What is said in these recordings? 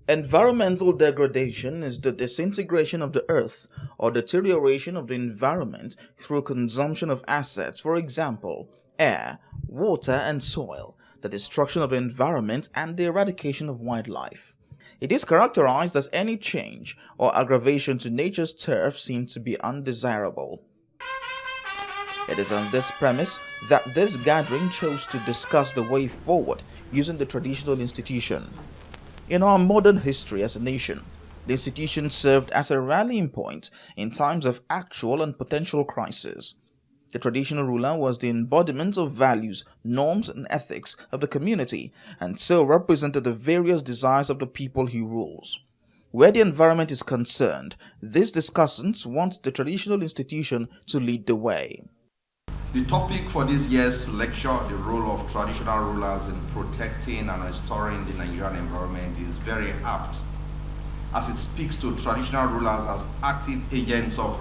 Environmental degradation is the disintegration of the earth or deterioration of the environment through consumption of assets, for example, air, water, and soil, the destruction of the environment, and the eradication of wildlife. It is characterized as any change or aggravation to nature's turf seen to be undesirable. It is on this premise that this gathering chose to discuss the way forward using the traditional institution. In our modern history as a nation, the institution served as a rallying point in times of actual and potential crisis. The traditional ruler was the embodiment of values, norms, and ethics of the community, and so represented the various desires of the people he rules. Where the environment is concerned, these discussants want the traditional institution to lead the way. The topic for this year's lecture, the role of traditional rulers in protecting and restoring the Nigerian environment, is very apt, as it speaks to traditional rulers as active agents of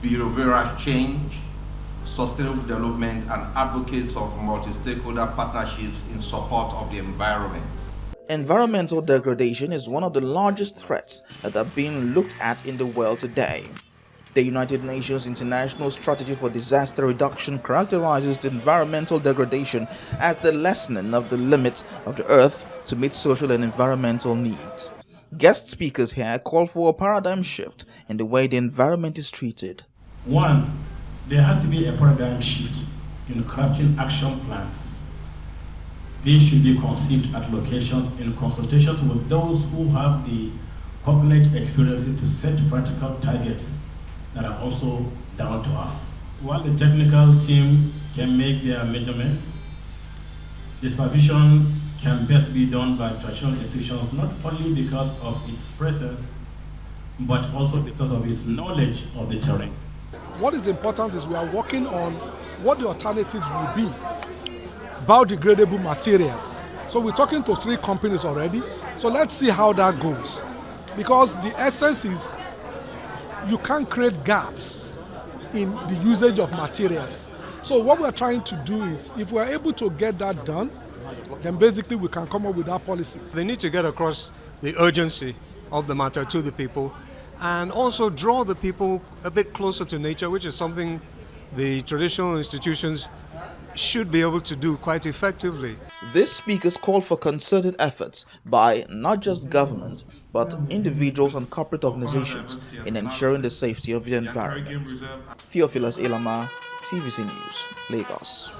behavioral change, sustainable development, and advocates of multi-stakeholder partnerships in support of the environment. Environmental degradation is one of the largest threats that are being looked at in the world today. The United Nations International Strategy for Disaster Reduction characterizes the environmental degradation as the lessening of the limits of the earth to meet social and environmental needs. Guest speakers here call for a paradigm shift in the way the environment is treated. One, there has to be a paradigm shift in crafting action plans. These should be conceived at locations in consultations with those who have the cognate experiences to set practical targets that are also down to us. While the technical team can make their measurements, the supervision can best be done by traditional institutions, not only because of its presence, but also because of its knowledge of the terrain. What is important is we are working on what the alternatives will be, biodegradable materials. So we're talking to 3 companies already, so let's see how that goes. Because the essence is you can't create gaps in the usage of materials. So what we're trying to do is, if we're able to get that done, then basically we can come up with our policy. They need to get across the urgency of the matter to the people and also draw the people a bit closer to nature, which is something the traditional institutions should be able to do quite effectively. These speakers call for concerted efforts by not just government, but individuals and corporate organizations in ensuring the safety of the environment. Theophilus Ilama, TVC News, Lagos.